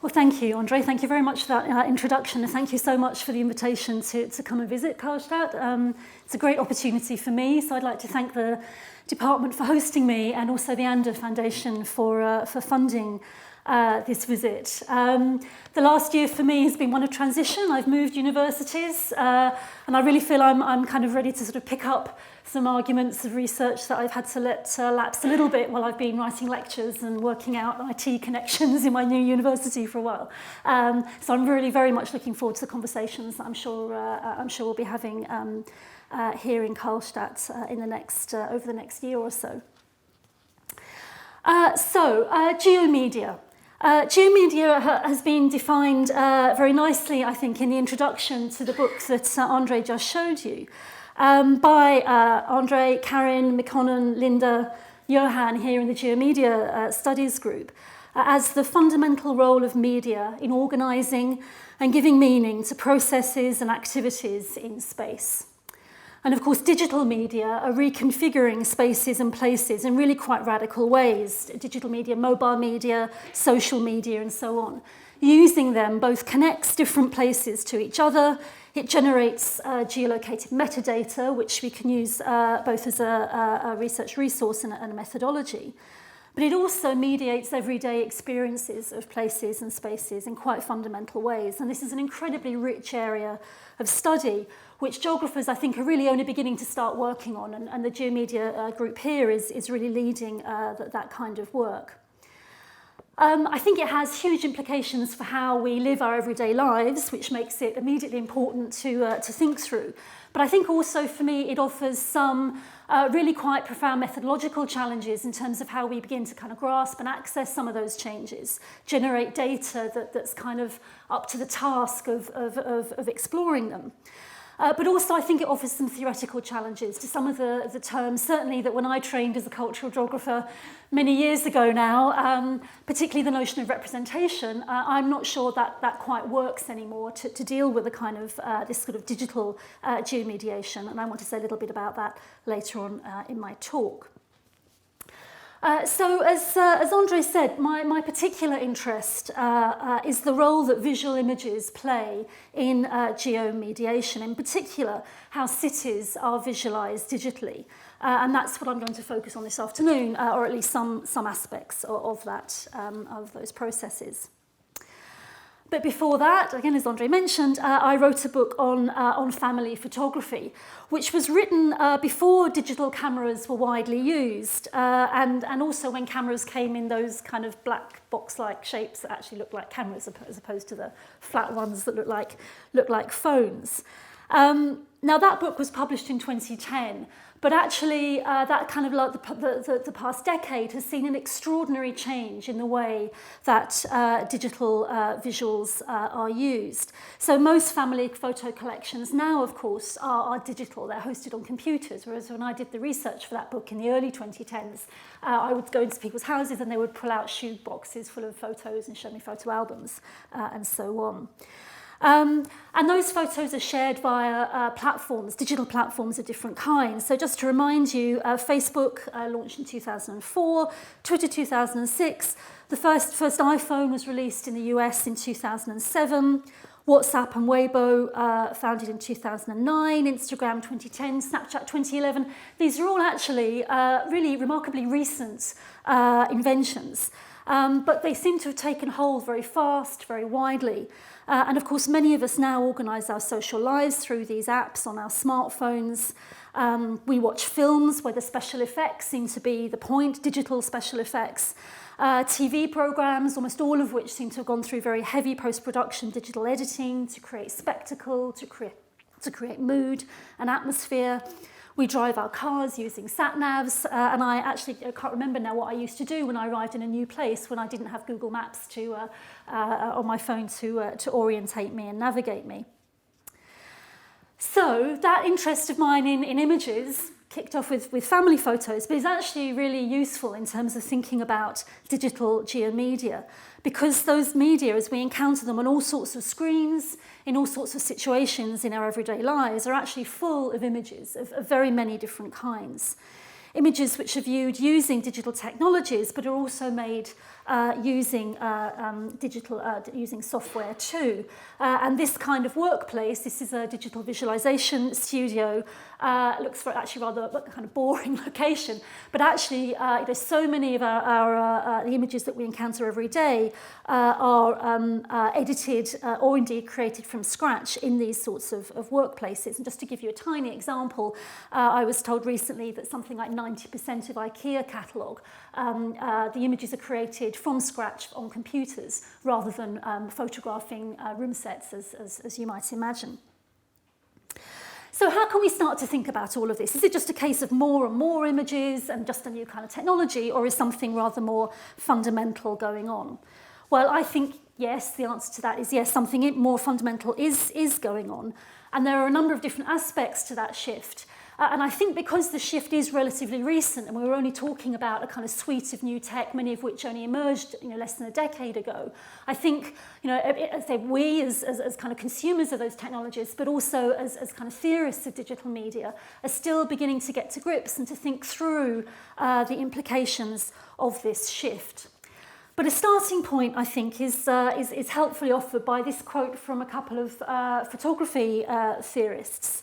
Well, thank you, Andre. Thank you very much for that introduction, and thank you so much for the invitation to come and visit Karlstadt. It's a great opportunity for me, so I'd like to thank the department for hosting me and also the Ander Foundation for funding this visit. The last year for me has been one of transition. I've moved universities, and I really feel I'm kind of ready to sort of pick up some arguments of research that I've had to let lapse a little bit while I've been writing lectures and working out IT connections in my new university for a while. So I'm really very much looking forward to the conversations that I'm sure we'll be having here in Karlstadt over the next year or so. Geomedia. Geomedia has been defined very nicely, I think, in the introduction to the book that Andre just showed you, by Andre, Karin, Mikonnen, Linda, Johan here in the Geomedia studies group, as the fundamental role of media in organising and giving meaning to processes and activities in space. And of course, digital media are reconfiguring spaces and places in really quite radical ways. Digital media, mobile media, social media, and so on. Using them both connects different places to each other. It generates geolocated metadata, which we can use both as a research resource and a methodology. But it also mediates everyday experiences of places and spaces in quite fundamental ways. And this is an incredibly rich area of study, which geographers, I think, are really only beginning to start working on. And the Geomedia group here is really leading that kind of work. I think it has huge implications for how we live our everyday lives, which makes it immediately important to think through. But I think also for me, it offers some really quite profound methodological challenges in terms of how we begin to kind of grasp and access some of those changes, generate data that's kind of up to the task of exploring them. But also I think it offers some theoretical challenges to some of the terms, certainly that when I trained as a cultural geographer many years ago now, particularly the notion of representation, I'm not sure that quite works anymore to deal with a kind of this sort of digital geomediation, and I want to say a little bit about that later on in my talk. So as Andre said, my particular interest is the role that visual images play in geomediation, in particular how cities are visualised digitally. And that's what I'm going to focus on this afternoon, or at least some aspects of that, of those processes. But before that, again, as Andre mentioned, I wrote a book on family photography, which was written before digital cameras were widely used, and also when cameras came in those kind of black box-like shapes that actually look like cameras as opposed to the flat ones that look like phones. Now that book was published in 2010, but actually that kind of like the past decade has seen an extraordinary change in the way that digital visuals are used. So most family photo collections now, of course, are digital. They're hosted on computers, whereas when I did the research for that book in the early 2010s, I would go into people's houses and they would pull out shoe boxes full of photos and show me photo albums and so on. And those photos are shared via platforms, digital platforms of different kinds. So just to remind you, Facebook launched in 2004, Twitter 2006, the first iPhone was released in the US in 2007, WhatsApp and Weibo founded in 2009, Instagram 2010, Snapchat 2011. These are all actually really remarkably recent inventions. But they seem to have taken hold very fast, very widely. And of course, many of us now organise our social lives through these apps on our smartphones. We watch films where the special effects seem to be the point, digital special effects. TV programmes, almost all of which seem to have gone through very heavy post-production digital editing to create spectacle, to create mood and atmosphere. We drive our cars using sat-navs, and I can't remember now what I used to do when I arrived in a new place when I didn't have Google Maps on my phone to orientate me and navigate me. So that interest of mine in images kicked off with family photos, but is actually really useful in terms of thinking about digital geomedia, because those media, as we encounter them on all sorts of screens, in all sorts of situations in our everyday lives, are actually full of images of very many different kinds. Images which are viewed using digital technologies, but are also made using using software too. And this kind of workplace, this is a digital visualization studio, looks for actually rather kind of boring location, but actually there's so many of the images that we encounter every day are edited or indeed created from scratch in these sorts of workplaces. And just to give you a tiny example, I was told recently that something like 90% of IKEA catalogue, the images are created from scratch on computers rather than photographing room sets as you might imagine. So how can we start to think about all of this? Is it just a case of more and more images and just a new kind of technology, or is something rather more fundamental going on? Well, I think yes, the answer to that is yes, something more fundamental is going on. And there are a number of different aspects to that shift. And I think because the shift is relatively recent, and we were only talking about a kind of suite of new tech, many of which only emerged less than a decade ago, I think we as kind of consumers of those technologies, but also as kind of theorists of digital media, are still beginning to get to grips and to think through the implications of this shift. But a starting point, I think, is helpfully offered by this quote from a couple of photography theorists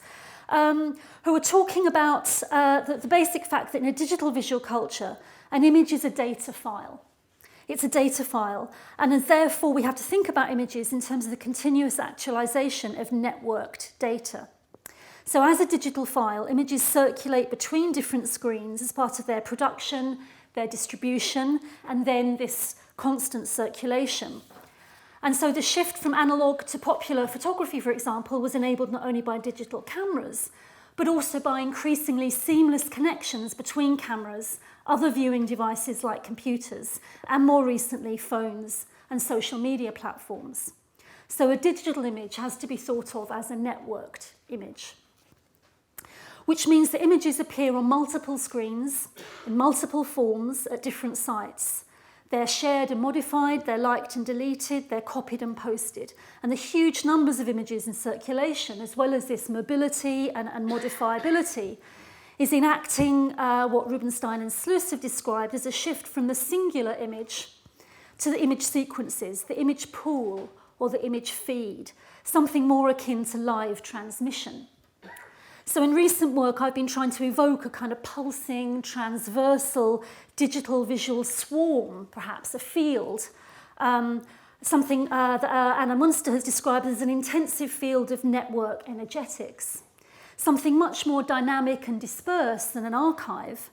who are talking about the basic fact that in a digital visual culture, an image is a data file. It's a data file, and therefore we have to think about images in terms of the continuous actualization of networked data. So as a digital file, images circulate between different screens as part of their production, their distribution, and then this constant circulation. And so the shift from analog to popular photography, for example, was enabled not only by digital cameras, but also by increasingly seamless connections between cameras, other viewing devices like computers, and more recently phones and social media platforms. So a digital image has to be thought of as a networked image, which means that images appear on multiple screens, in multiple forms at different sites. They're shared and modified, they're liked and deleted, they're copied and posted. And the huge numbers of images in circulation, as well as this mobility and modifiability, is enacting what Rubinstein and Sluis have described as a shift from the singular image to the image sequences, the image pool or the image feed, something more akin to live transmission. So in recent work, I've been trying to evoke a kind of pulsing, transversal, digital visual swarm, perhaps a field, something that Anna Munster has described as an intensive field of network energetics, something much more dynamic and dispersed than an archive.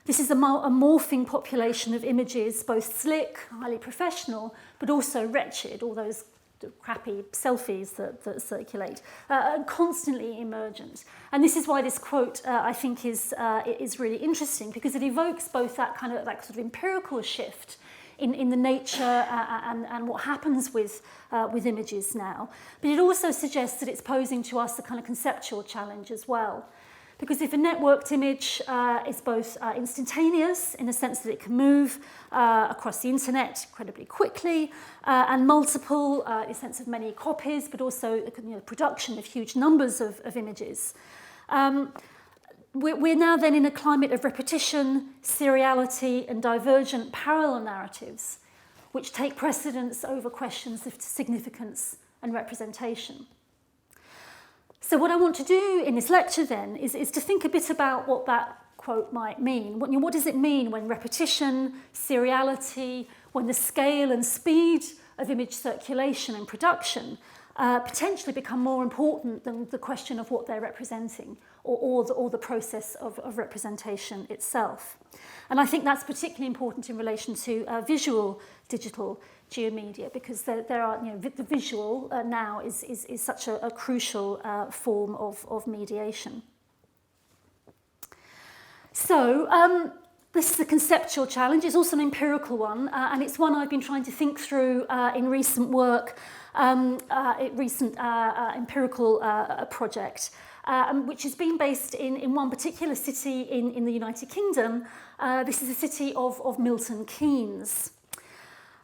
This is a morphing population of images, both slick, highly professional, but also wretched, all those crappy selfies that circulate, constantly emergent. And this is why this quote, I think, is really interesting, because it evokes both that sort of empirical shift in the nature and what happens with images now, but it also suggests that it's posing to us a kind of conceptual challenge as well. Because if a networked image is both instantaneous in the sense that it can move across the internet incredibly quickly, and multiple in the sense of many copies, but also production of huge numbers of images, we're now then in a climate of repetition, seriality, and divergent parallel narratives, which take precedence over questions of significance and representation. So what I want to do in this lecture then is to think a bit about what that quote might mean. What does it mean when repetition, seriality, when the scale and speed of image circulation and production potentially become more important than the question of what they're representing or the process of representation itself. And I think that's particularly important in relation to visual digital geomedia, because there are, the visual now is such a crucial form of mediation. So this is a conceptual challenge. It's also an empirical one, and it's one I've been trying to think through in recent work, recent empirical project, which has been based in one particular city in the United Kingdom. This is the city of Milton Keynes.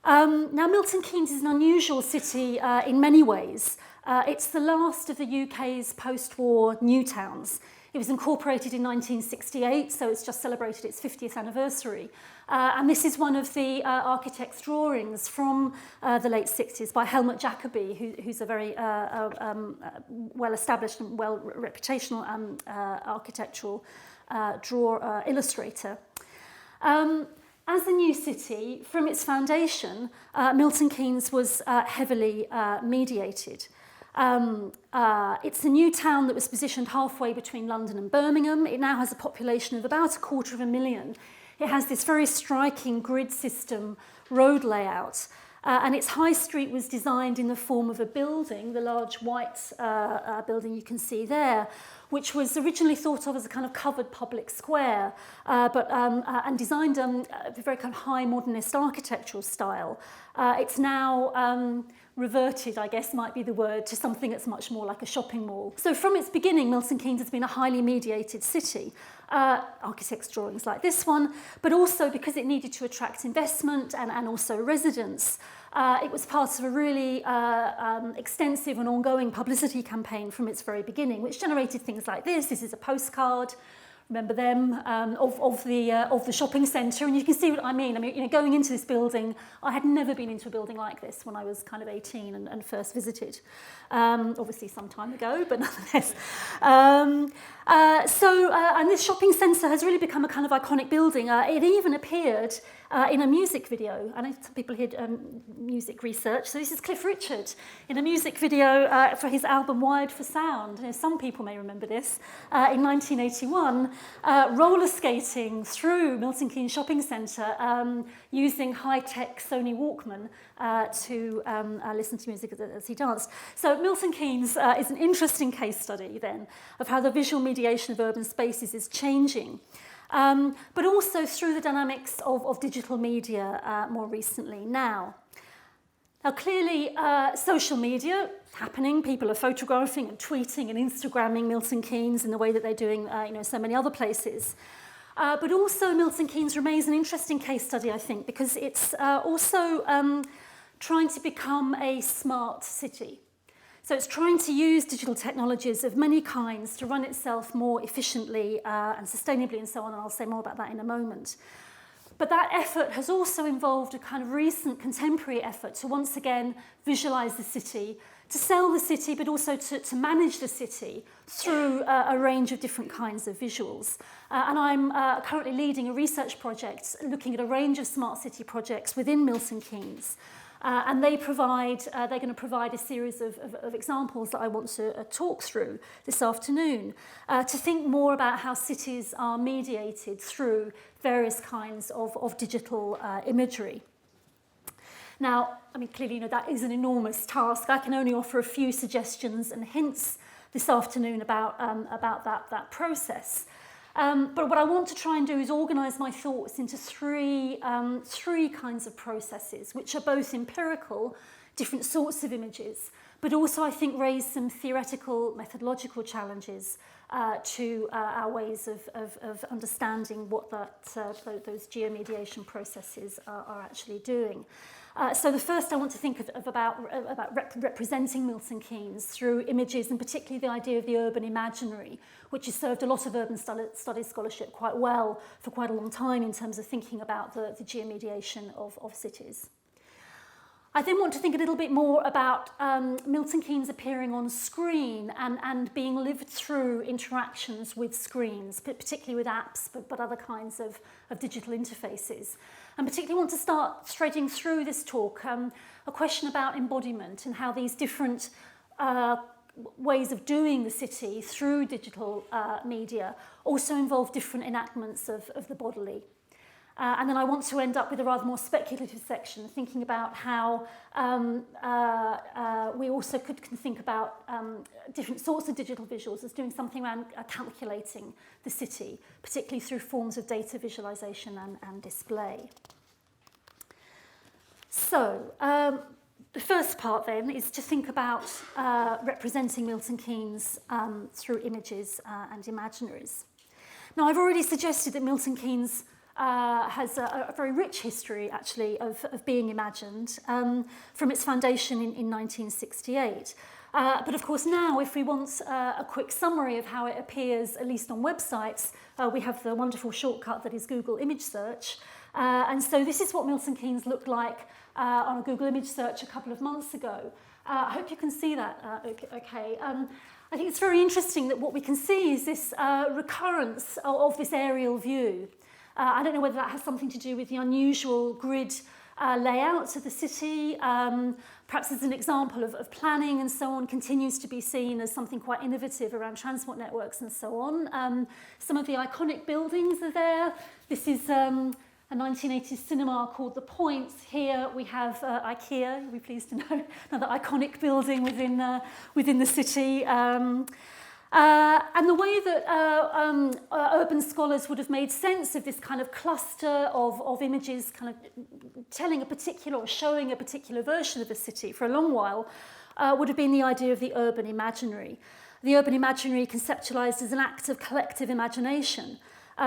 Now, Milton Keynes is an unusual city in many ways. It's the last of the UK's post-war new towns. It was incorporated in 1968, so it's just celebrated its 50th anniversary. And this is one of the architect's drawings from the late 60s by Helmut Jacobi, who's a very well-established and well-reputational architectural illustrator. As a new city, from its foundation, Milton Keynes was heavily mediated. It's a new town that was positioned halfway between London and Birmingham. It now has a population of about 250,000. It has this very striking grid system road layout, and its high street was designed in the form of a building, the large white building you can see there, which was originally thought of as a kind of covered public square, and designed a very kind of high modernist architectural style. It's now reverted, I guess might be the word, to something that's much more like a shopping mall. So from its beginning, Milton Keynes has been a highly mediated city. Architects' drawings like this one, but also because it needed to attract investment and also residents. It was part of a really extensive and ongoing publicity campaign from its very beginning, which generated things like this. This is a postcard, remember them, of the shopping centre, and you can see what I mean. I mean, going into this building, I had never been into a building like this when I was kind of 18 and first visited. Obviously some time ago, but nonetheless. And this shopping centre has really become a kind of iconic building. It even appeared in a music video. I know some people here music research. So this is Cliff Richard in a music video for his album Wired for Sound. Some people may remember this. In 1981, roller skating through Milton Keynes Shopping Centre using high-tech Sony Walkman to listen to music as he danced. So Milton Keynes is an interesting case study then of how the visual mediation of urban spaces is changing. But also through the dynamics of digital media more recently now. Now clearly social media is happening, people are photographing and tweeting and Instagramming Milton Keynes in the way that they're doing so many other places. But also Milton Keynes remains an interesting case study, I think, because it's also trying to become a smart city. So it's trying to use digital technologies of many kinds to run itself more efficiently and sustainably and so on, and I'll say more about that in a moment. But that effort has also involved a kind of recent contemporary effort to once again visualise the city, to sell the city, but also to manage the city through a range of different kinds of visuals. And I'm currently leading a research project looking at a range of smart city projects within Milton Keynes. And they're going to provide a series of examples that I want to talk through this afternoon to think more about how cities are mediated through various kinds of digital imagery. Now, I mean, clearly, that is an enormous task. I can only offer a few suggestions and hints this afternoon about that process. But what I want to try and do is organise my thoughts into three kinds of processes, which are both empirical, different sorts of images, but also I think raise some theoretical, methodological challenges to our ways of understanding what those geomediation processes are actually doing. So the first I want to think about representing Milton Keynes through images, and particularly the idea of the urban imaginary, which has served a lot of urban studies scholarship quite well for quite a long time in terms of thinking about the geomediation of cities. I then want to think a little bit more about Milton Keynes appearing on screen and being lived through interactions with screens, particularly with apps, but other kinds of digital interfaces. And particularly want to start threading through this talk a question about embodiment and how these different ways of doing the city through digital media also involve different enactments of the bodily. And then I want to end up with a rather more speculative section, thinking about how we also can think about different sorts of digital visuals as doing something around calculating the city, particularly through forms of data visualization and display. So, the first part then is to think about representing Milton Keynes through images and imaginaries. Now, I've already suggested that Milton Keynes has a very rich history, actually, of being imagined from its foundation in 1968. But of course now, if we want a quick summary of how it appears, at least on websites, we have the wonderful shortcut that is Google image search. And so this is what Milton Keynes looked like on a Google image search a couple of months ago. I hope you can see that okay. I think it's very interesting that what we can see is this recurrence of this aerial view. I don't know whether that has something to do with the unusual grid layouts of the city, perhaps as an example of planning and so on, continues to be seen as something quite innovative around transport networks and so on. Some of the iconic buildings are there. This is a 1980s cinema called The Point. Here we have IKEA, you'll be pleased to know, another iconic building within the city. And the way that urban scholars would have made sense of this kind of cluster of images kind of telling a particular or showing a particular version of the city for a long while would have been the idea of the urban imaginary. The urban imaginary conceptualized as an act of collective imagination,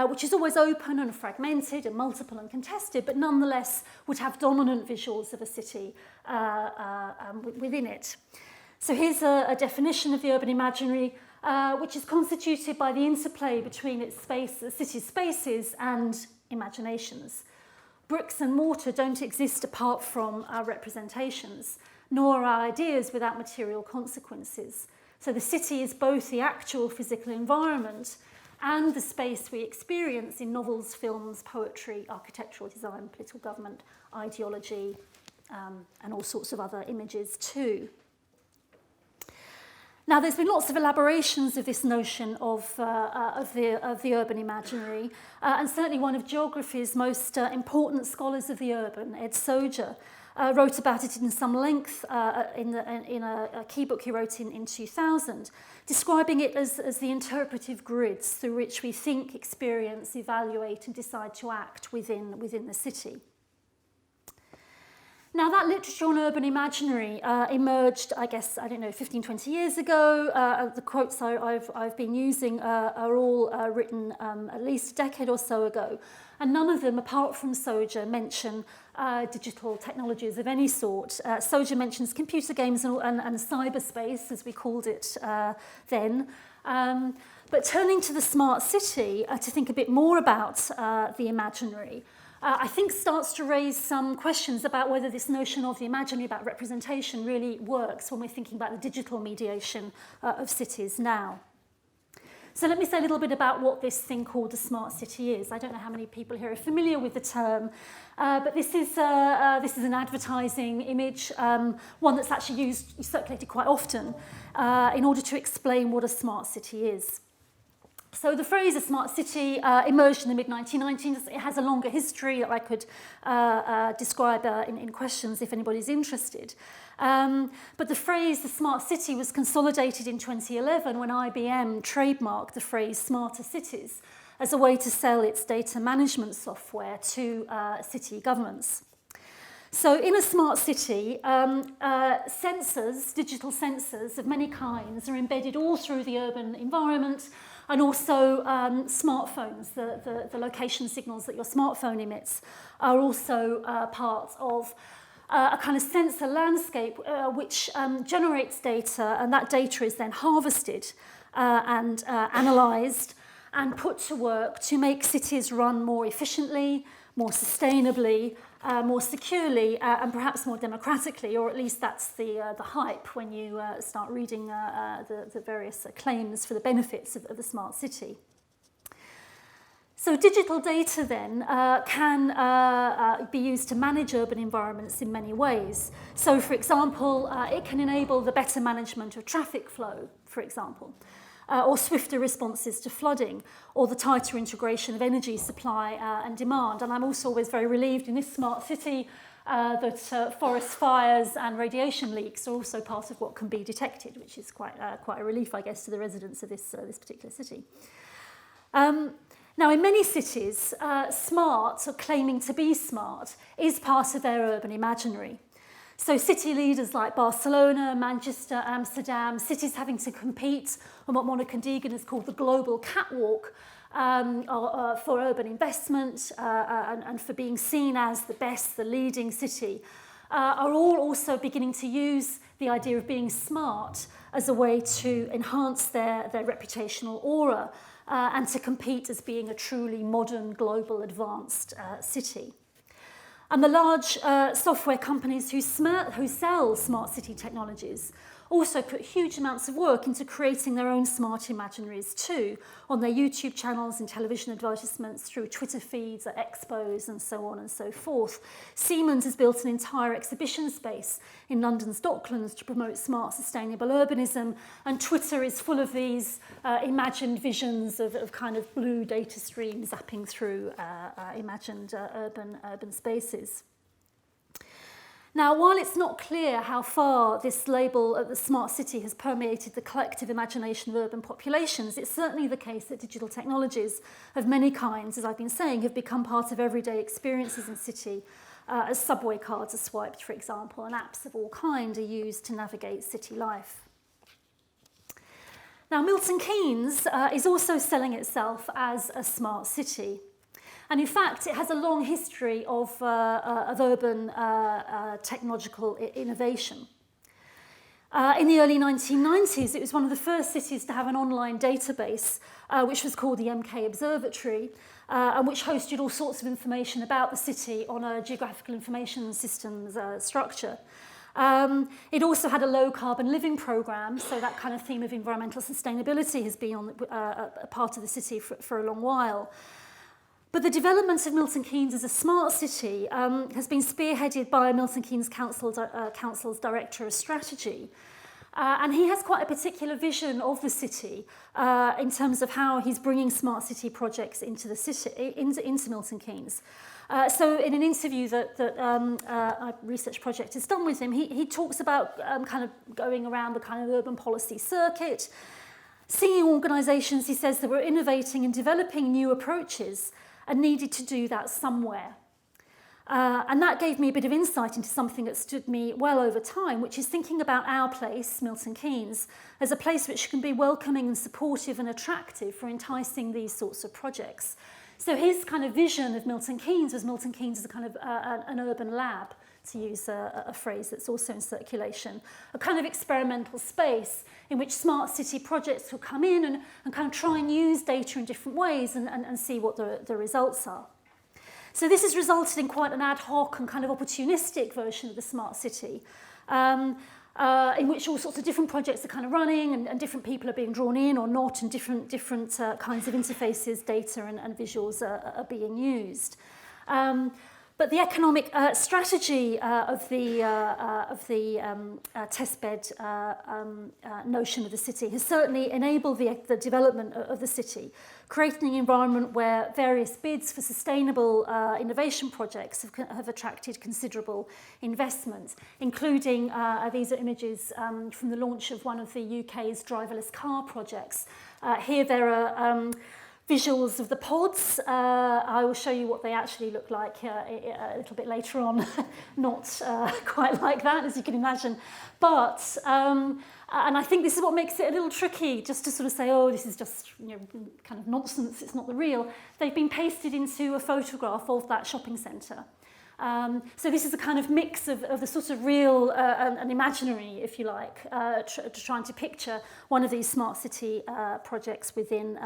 which is always open and fragmented and multiple and contested, but nonetheless would have dominant visuals of a city within it. So here's a definition of the urban imaginary, which is constituted by the interplay between its city's spaces and imaginations. Bricks and mortar don't exist apart from our representations, nor are ideas without material consequences. So the city is both the actual physical environment and the space we experience in novels, films, poetry, architectural design, political government, ideology, and all sorts of other images too. Now, there's been lots of elaborations of this notion of the urban imaginary, and certainly one of geography's most important scholars of the urban, Ed Soja, wrote about it in some length in a key book he wrote in 2000, describing it as the interpretive grids through which we think, experience, evaluate and decide to act within the city. Now, that literature on urban imaginary emerged, I guess, 15, 20 years ago. The quotes I've been using are all written at least a decade or so ago. And none of them, apart from Soja, mention digital technologies of any sort. Soja mentions computer games and cyberspace, as we called it then. But turning to the smart city to think a bit more about the imaginary, I think starts to raise some questions about whether this notion of the imaginary, about representation, really works when we're thinking about the digital mediation of cities now. So let me say a little bit about what this thing called the smart city is. I don't know how many people here are familiar with the term, but this is an advertising image, one that's actually circulated quite often in order to explain what a smart city is. So the phrase a smart city emerged in the mid-1990s. It has a longer history that I could describe in questions if anybody's interested. But the phrase the smart city was consolidated in 2011 when IBM trademarked the phrase smarter cities as a way to sell its data management software to city governments. So in a smart city, sensors, digital sensors of many kinds are embedded all through the urban environment, and also smartphones, the location signals that your smartphone emits are also part of a kind of sensor landscape which generates data, and that data is then harvested and analysed and put to work to make cities run more efficiently, more sustainably, more securely, and perhaps more democratically, or at least that's the hype when you start reading the various claims for the benefits of the smart city. So digital data then can be used to manage urban environments in many ways. So for example, it can enable the better management of traffic flow, for example, or swifter responses to flooding, or the tighter integration of energy supply and demand. And I'm also always very relieved in this smart city that forest fires and radiation leaks are also part of what can be detected, which is quite a relief, I guess, to the residents of this particular city. Now, in many cities, smart, or claiming to be smart, is part of their urban imaginary. So city leaders like Barcelona, Manchester, Amsterdam, cities having to compete on what Monica Deegan has called the global catwalk for urban investment and for being seen as the best, the leading city, are all also beginning to use the idea of being smart as a way to enhance their reputational aura and to compete as being a truly modern, global, advanced city. And the large software companies who sell smart city technologies also put huge amounts of work into creating their own smart imaginaries too, on their YouTube channels and television advertisements, through Twitter feeds at expos and so on and so forth. Siemens has built an entire exhibition space in London's Docklands to promote smart, sustainable urbanism, and Twitter is full of these imagined visions of kind of blue data streams zapping through imagined urban spaces. Now, while it's not clear how far this label of the smart city has permeated the collective imagination of urban populations, it's certainly the case that digital technologies of many kinds, as I've been saying, have become part of everyday experiences in city, as subway cards are swiped, for example, and apps of all kinds are used to navigate city life. Now, Milton Keynes is also selling itself as a smart city. And in fact, it has a long history of urban technological innovation. In the early 1990s, it was one of the first cities to have an online database, which was called the MK Observatory, and which hosted all sorts of information about the city on a geographical information systems structure. It also had a low-carbon living programme, so that kind of theme of environmental sustainability has been on a part of the city for a long while. But the development of Milton Keynes as a smart city has been spearheaded by Milton Keynes Council's Director of Strategy. And he has quite a particular vision of the city in terms of how he's bringing smart city projects into the city, into Milton Keynes. So in an interview that a research project has done with him, he talks about kind of going around the kind of urban policy circuit, seeing organisations, he says, that were innovating and developing new approaches and needed to do that somewhere. And that gave me a bit of insight into something that stood me well over time, which is thinking about our place, Milton Keynes, as a place which can be welcoming and supportive and attractive for enticing these sorts of projects. So his kind of vision of Milton Keynes was Milton Keynes as a kind of an urban lab, to use a phrase that's also in circulation, a kind of experimental space in which smart city projects will come in and kind of try and use data in different ways and see what the results are. So this has resulted in quite an ad hoc and kind of opportunistic version of the smart city, in which all sorts of different projects are kind of running and different people are being drawn in or not, and different kinds of interfaces, data and visuals are being used. But the economic strategy of the testbed notion of the city has certainly enabled the development of the city, creating an environment where various bids for sustainable innovation projects have attracted considerable investment, including, these are images from the launch of one of the UK's driverless car projects. Here there are visuals of the pods. I will show you what they actually look like a little bit later on. Not quite like that, as you can imagine. But, and I think this is what makes it a little tricky, just to sort of say, oh, this is just kind of nonsense, it's not the real. They've been pasted into a photograph of that shopping centre. So this is a kind of mix of the sort of real and imaginary, if you like, trying to picture one of these smart city projects within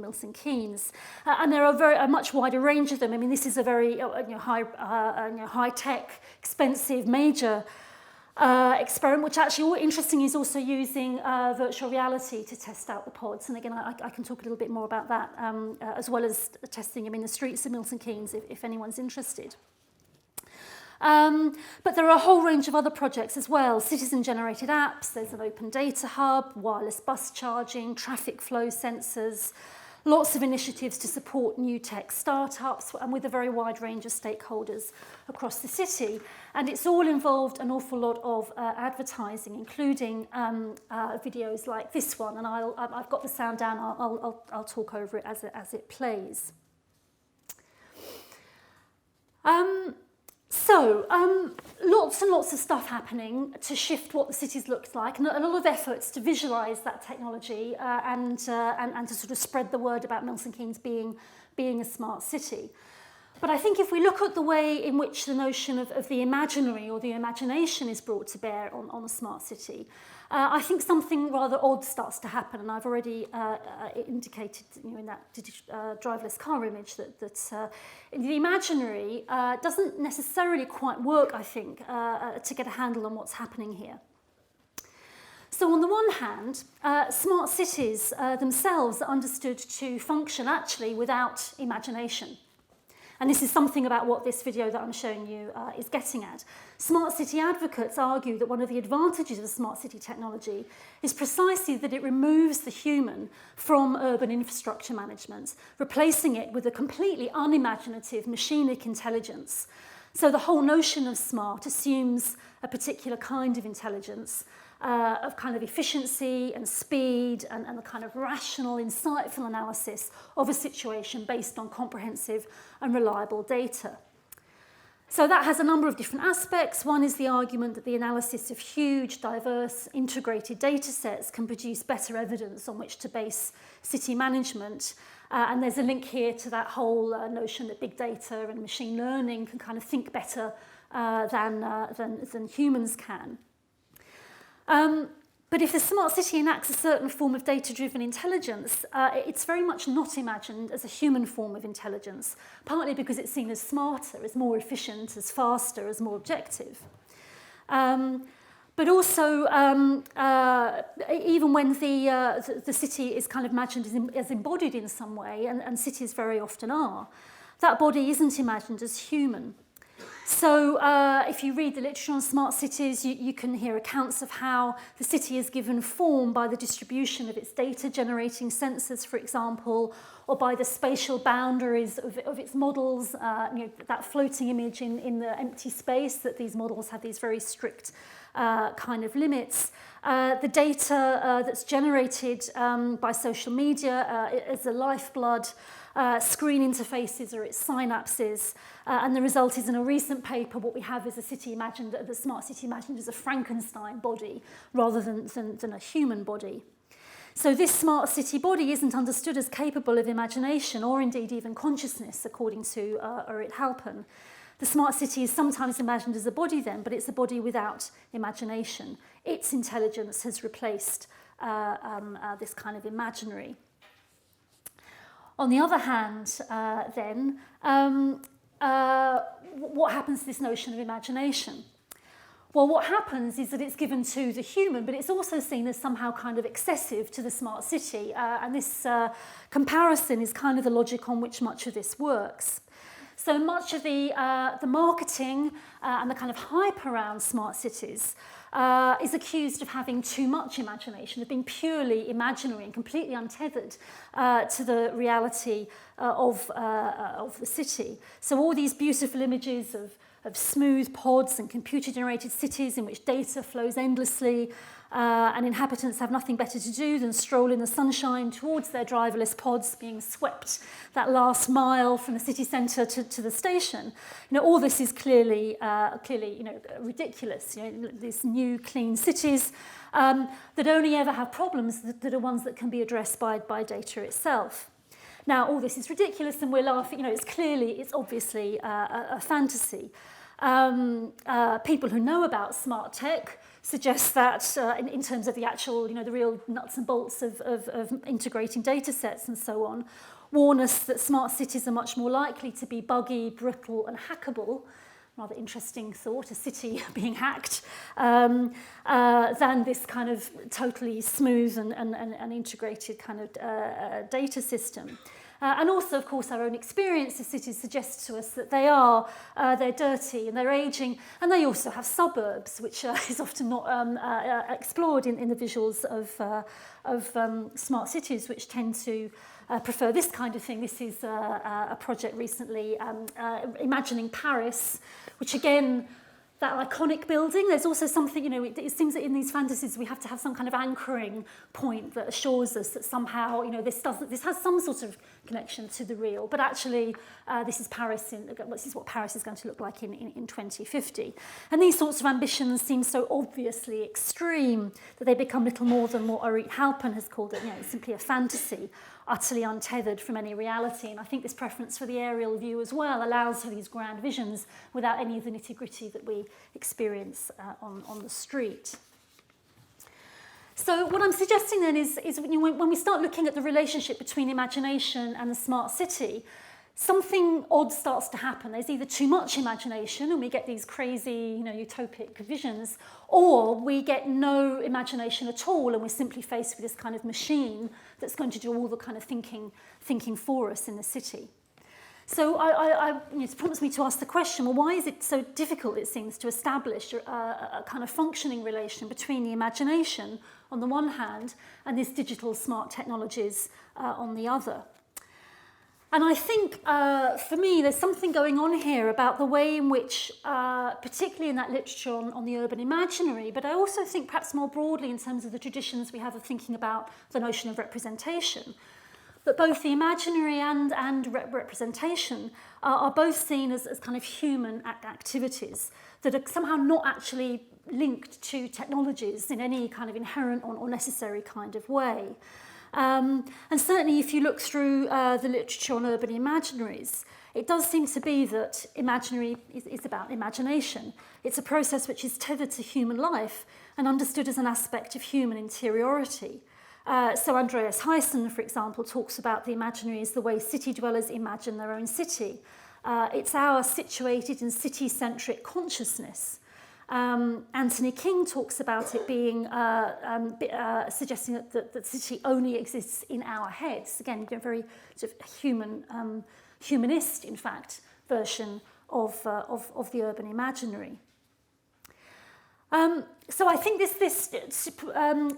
Milton Keynes. And there are a much wider range of them. I mean, this is a very high-tech, expensive, major experiment, which actually, interesting, is also using virtual reality to test out the pods. And again, I can talk a little bit more about that, as well as testing them in the streets of Milton Keynes, if anyone's interested. But there are a whole range of other projects as well. Citizen-generated apps, there's an open data hub, wireless bus charging, traffic flow sensors, lots of initiatives to support new tech startups, and with a very wide range of stakeholders across the city. And it's all involved an awful lot of advertising, including videos like this one. And I've got the sound down, I'll talk over it as it plays. So, lots and lots of stuff happening to shift what the cities look like, and a lot of efforts to visualise that technology and to sort of spread the word about Milton Keynes being a smart city. But I think if we look at the way in which the notion of the imaginary or the imagination is brought to bear on a smart city, I think something rather odd starts to happen, and I've already indicated, in that driverless car image that the imaginary doesn't necessarily quite work, I think, to get a handle on what's happening here. So on the one hand, smart cities themselves are understood to function actually without imagination. And this is something about what this video that I'm showing you is getting at. Smart city advocates argue that one of the advantages of smart city technology is precisely that it removes the human from urban infrastructure management, replacing it with a completely unimaginative machinic intelligence. So the whole notion of smart assumes a particular kind of intelligence, of kind of efficiency and speed and a kind of rational, insightful analysis of a situation based on comprehensive and reliable data. So that has a number of different aspects. One is the argument that the analysis of huge, diverse, integrated data sets can produce better evidence on which to base city management. And there's a link here to that whole notion that big data and machine learning can kind of think better than humans can. But if the smart city enacts a certain form of data-driven intelligence, it's very much not imagined as a human form of intelligence, partly because it's seen as smarter, as more efficient, as faster, as more objective. But also, even when the city is kind of imagined as embodied in some way, and cities very often are, that body isn't imagined as human. So if you read the literature on smart cities, you can hear accounts of how the city is given form by the distribution of its data-generating sensors, for example, or by the spatial boundaries of its models, that floating image in the empty space, that these models have these very strict kind of limits. The data that's generated by social media is the lifeblood. Screen interfaces or its synapses, and the result is in a recent paper what we have is the smart city imagined as a Frankenstein body rather than a human body. So this smart city body isn't understood as capable of imagination or indeed even consciousness, according to Orit Halpern. The smart city is sometimes imagined as a body then, but it's a body without imagination. Its intelligence has replaced this kind of imaginary. On the other hand, what happens to this notion of imagination? Well, what happens is that it's given to the human, but it's also seen as somehow kind of excessive to the smart city. And this comparison is kind of the logic on which much of this works. So much of the marketing and the kind of hype around smart cities is accused of having too much imagination, of being purely imaginary and completely untethered to the reality of the city. So all these beautiful images of smooth pods and computer-generated cities in which data flows endlessly, and inhabitants have nothing better to do than stroll in the sunshine towards their driverless pods, being swept that last mile from the city centre to the station. All this is clearly ridiculous. These new clean cities that only ever have problems that are ones that can be addressed by data itself. Now, all this is ridiculous, and we're laughing. It's obviously a fantasy. People who know about smart tech suggest that in terms of the actual, the real nuts and bolts of integrating data sets and so on, warn us that smart cities are much more likely to be buggy, brittle and hackable. Rather interesting thought, a city being hacked, than this kind of totally smooth and integrated kind of data system. And also, of course, our own experience of cities suggests to us that they're dirty and they're ageing, and they also have suburbs, which is often not explored in the visuals of smart cities, which tend to prefer this kind of thing. This is a project recently imagining Paris, which again, that iconic building, there's also something, it seems that in these fantasies we have to have some kind of anchoring point that assures us that somehow, this has some sort of connection to the real, but actually this is what Paris is going to look like in 2050. And these sorts of ambitions seem so obviously extreme that they become little more than what Orit Halpern has called it, simply a fantasy utterly untethered from any reality. And I think this preference for the aerial view as well allows for these grand visions without any of the nitty-gritty that we experience on the street. So what I'm suggesting then is when we start looking at the relationship between imagination and the smart city, something odd starts to happen. There's either too much imagination and we get these crazy, utopic visions, or we get no imagination at all and we're simply faced with this kind of machine that's going to do all the kind of thinking for us in the city. So it prompts me to ask the question, well, why is it so difficult, it seems, to establish a kind of functioning relation between the imagination on the one hand and these digital smart technologies on the other? And I think, for me, there's something going on here about the way in which, particularly in that literature on the urban imaginary, but I also think perhaps more broadly in terms of the traditions we have of thinking about the notion of representation, that both the imaginary and representation are both seen as kind of human activities that are somehow not actually linked to technologies in any kind of inherent or necessary kind of way. And certainly if you look through the literature on urban imaginaries, it does seem to be that imaginary is about imagination. It's a process which is tethered to human life and understood as an aspect of human interiority. So Andreas Huyssen, for example, talks about the imaginary as the way city dwellers imagine their own city. It's our situated and city-centric consciousness. Anthony King talks about it being suggesting that the city only exists in our heads. Again, a very sort of humanist, in fact, version of the urban imaginary. So I think this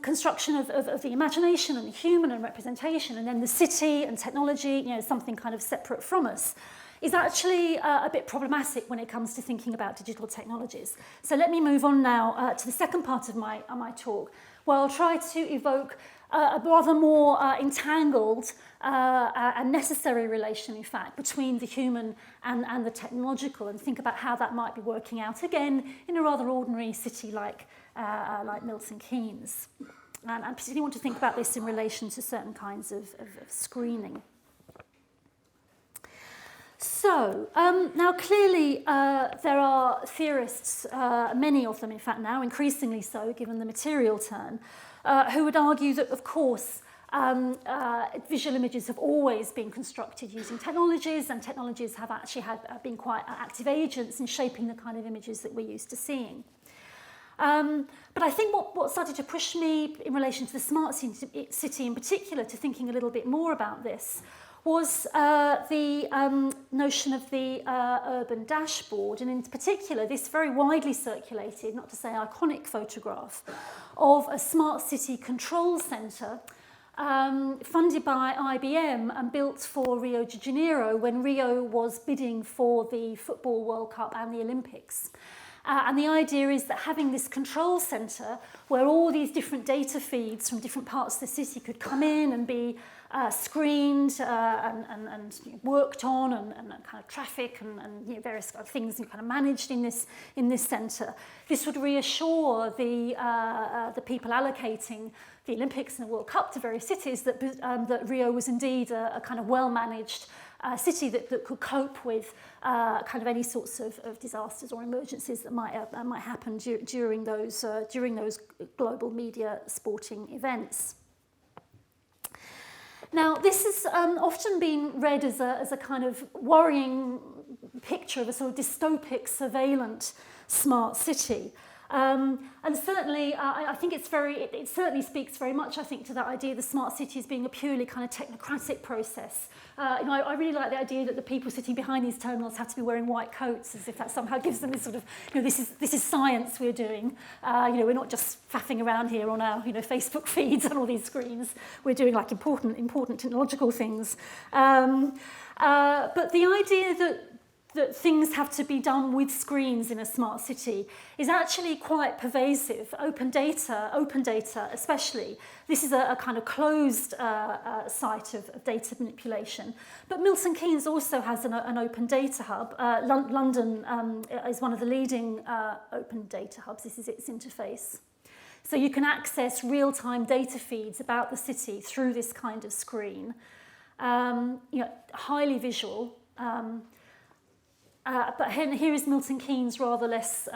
construction of the imagination and the human and representation, and then the city and technology, something kind of separate from us, is actually a bit problematic when it comes to thinking about digital technologies. So let me move on now to the second part of my talk, where I'll try to evoke a rather more entangled and necessary relation, in fact, between the human and the technological, and think about how that might be working out, again, in a rather ordinary city like Milton Keynes. And I particularly want to think about this in relation to certain kinds of screening. So, now clearly there are theorists, many of them in fact now, increasingly so given the material turn, who would argue that of course visual images have always been constructed using technologies, and technologies have actually been quite active agents in shaping the kind of images that we're used to seeing. But I think what started to push me in relation to the smart city in particular to thinking a little bit more about this was the notion of the urban dashboard, and in particular this very widely circulated, not to say iconic, photograph of a smart city control centre funded by IBM and built for Rio de Janeiro when Rio was bidding for the Football World Cup and the Olympics. And the idea is that having this control centre where all these different data feeds from different parts of the city could come in and be screened and worked on, and kind of traffic and various kind of things kind of managed in this centre. This would reassure the people allocating the Olympics and the World Cup to various cities that Rio was indeed a kind of well-managed city that could cope with kind of any sorts of disasters or emergencies that might happen during those global media sporting events. Now, this has often been read as a kind of worrying picture of a sort of dystopic, surveillant smart city. And certainly, I think it certainly speaks very much, I think, to that idea of the smart city as being a purely kind of technocratic process. I really like the idea that the people sitting behind these terminals have to be wearing white coats, as if that somehow gives them this sort of, this is science we're doing. We're not just faffing around here on our, Facebook feeds and all these screens. We're doing like important technological things. But the idea that things have to be done with screens in a smart city is actually quite pervasive. Open data especially. This is a kind of closed site of data manipulation. But Milton Keynes also has an open data hub. London is one of the leading open data hubs. This is its interface. So you can access real-time data feeds about the city through this kind of screen. Highly visual. But here is Milton Keynes' rather less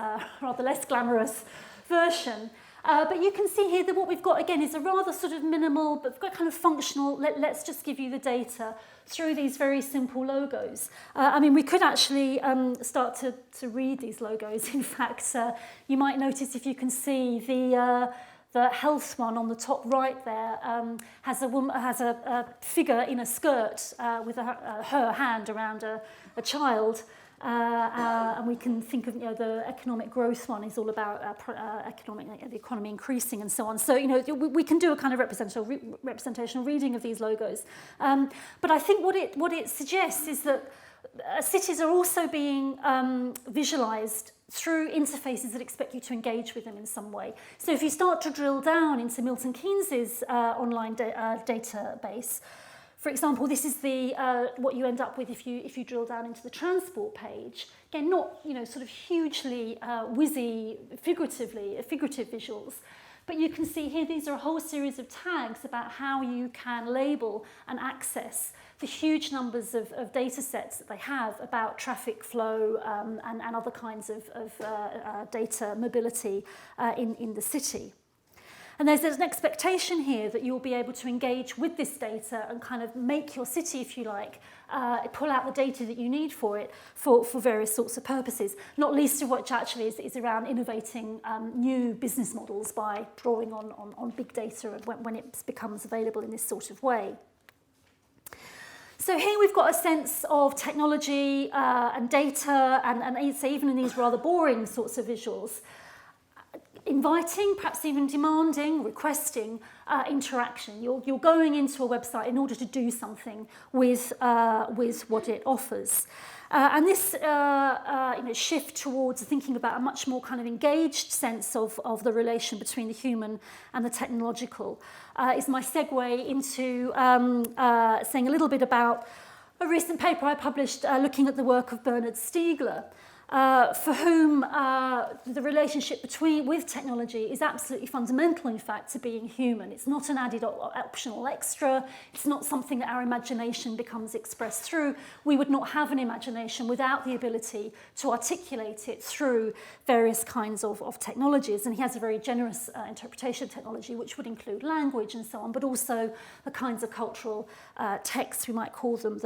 glamorous version. But you can see here that what we've got, again, is a rather sort of minimal, but kind of functional, let's just give you the data through these very simple logos. We could actually start to read these logos. In fact, you might notice, if you can see, the health one on the top right there has a figure in a skirt with her hand around a child. And we can think of, the economic growth one is all about the economy increasing and so on. So, we can do a kind of representational reading of these logos. But I think what it suggests is that cities are also being visualized through interfaces that expect you to engage with them in some way. So if you start to drill down into Milton Keynes's online database, for example, this is what you end up with if you drill down into the transport page. Again, not sort of hugely whizzy, figurative visuals, but you can see here these are a whole series of tags about how you can label and access the huge numbers of data sets that they have about traffic flow and other kinds of data mobility in the city. And there's an expectation here that you'll be able to engage with this data and kind of make your city, if you like, pull out the data that you need for it for various sorts of purposes, not least of which actually is around innovating new business models by drawing on big data when it becomes available in this sort of way. So here we've got a sense of technology and data, and I'd say even in these rather boring sorts of visuals, inviting, perhaps even demanding, requesting interaction. You're going into a website in order to do something with what it offers. And this shift towards thinking about a much more kind of engaged sense of the relation between the human and the technological is my segue into saying a little bit about a recent paper I published looking at the work of Bernard Stiegler, for whom the relationship with technology is absolutely fundamental, in fact, to being human. It's not an added optional extra. It's not something that our imagination becomes expressed through. We would not have an imagination without the ability to articulate it through various kinds of technologies. And he has a very generous interpretation of technology, which would include language and so on, but also the kinds of cultural texts, we might call them,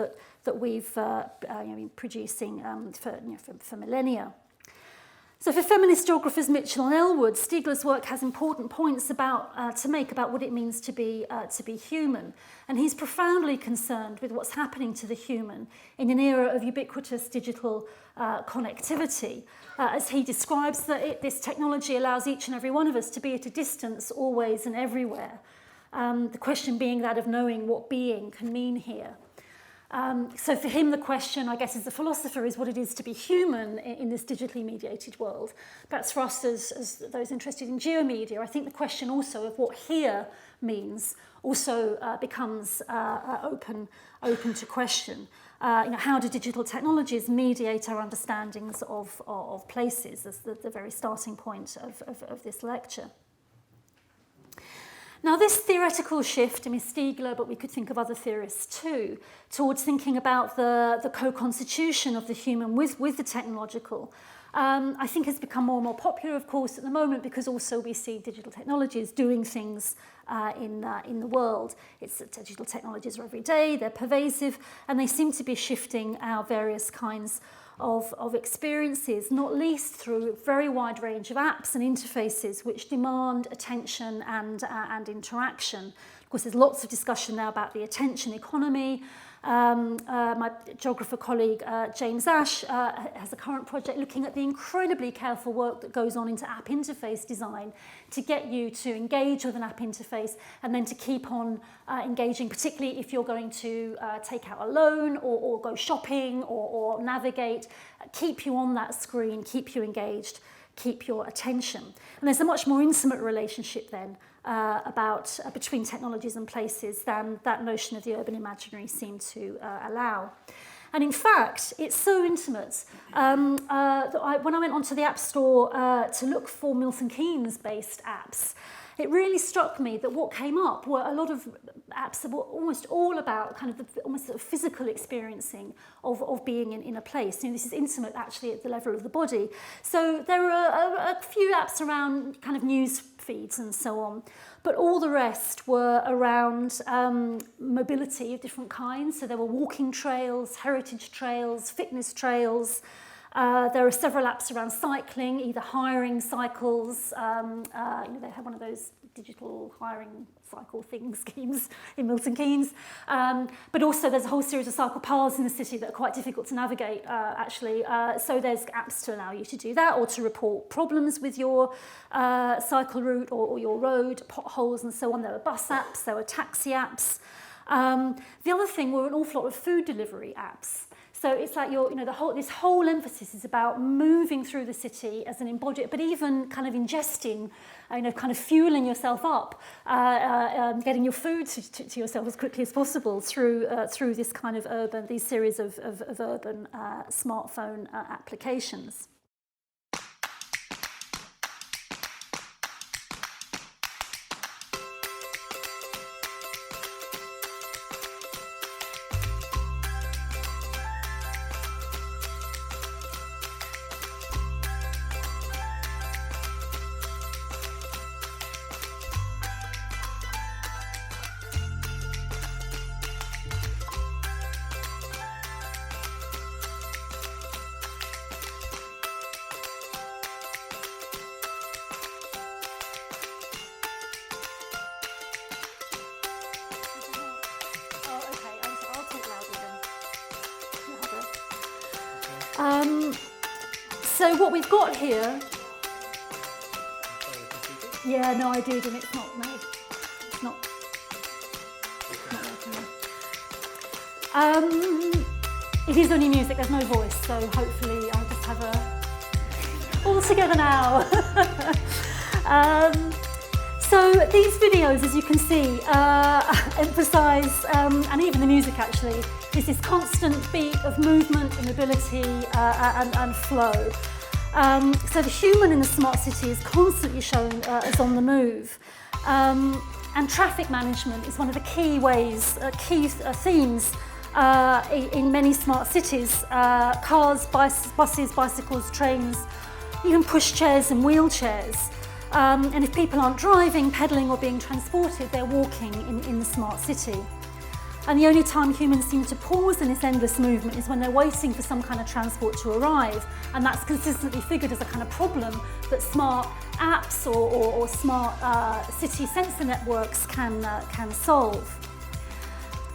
that we've been producing for millennia. So for feminist geographers Mitchell and Elwood, Stiegler's work has important points to make about what it means to be human. And he's profoundly concerned with what's happening to the human in an era of ubiquitous digital connectivity. As he describes, this technology allows each and every one of us to be at a distance, always and everywhere. The question being that of knowing what being can mean here. So for him, the question, I guess, as a philosopher, is what it is to be human in this digitally mediated world. Perhaps for us, as those interested in geomedia, I think the question also of what here means also becomes open to question. How do digital technologies mediate our understandings of places? That's the very starting point of this lecture. Now, this theoretical shift, Stiegler, but we could think of other theorists too, towards thinking about the co-constitution of the human with the technological, I think has become more and more popular, of course, at the moment, because also we see digital technologies doing things in the world. Digital technologies are every day, they're pervasive, and they seem to be shifting our various kinds of experiences, not least through a very wide range of apps and interfaces which demand attention and interaction. Of course, there's lots of discussion now about the attention economy. My geographer colleague James Ash has a current project looking at the incredibly careful work that goes on into app interface design to get you to engage with an app interface and then to keep on engaging, particularly if you're going to take out a loan or go shopping or navigate, keep you on that screen, keep you engaged, keep your attention. And there's a much more intimate relationship then between technologies and places than that notion of the urban imaginary seemed to allow. And in fact, it's so intimate that when I went onto the App Store to look for Milton Keynes-based apps, it really struck me that what came up were a lot of apps that were almost all about kind of almost sort of physical experiencing of being in a place. You know, this is intimate actually at the level of the body. So there are a few apps around kind of news feeds and so on, but all the rest were around mobility of different kinds. So there were walking trails, heritage trails, fitness trails. There are several apps around cycling, either hiring cycles. They have one of those digital hiring cycle schemes in Milton Keynes. But also there's a whole series of cycle paths in the city that are quite difficult to navigate, actually. So there's apps to allow you to do that or to report problems with your cycle route or your road, potholes and so on. There were bus apps, there were taxi apps. The other thing were an awful lot of food delivery apps. So it's like this whole emphasis is about moving through the city as an embodied, but even kind of ingesting, kind of fueling yourself up, getting your food to yourself as quickly as possible through this kind of these series of urban smartphone applications. So what we've got here, yeah, no, I did, and it's not working. It is only music, there's no voice, so hopefully I'll just have all together now. So these videos, as you can see, emphasise, and even the music actually, is this constant beat of movement and mobility and flow. So the human in the smart city is constantly shown as on the move. And traffic management is one of the key themes in many smart cities. Cars, buses, bicycles, trains, even pushchairs and wheelchairs. And if people aren't driving, pedalling or being transported, they're walking in the smart city. And the only time humans seem to pause in this endless movement is when they're waiting for some kind of transport to arrive. And that's consistently figured as a kind of problem that smart apps or smart city sensor networks can solve.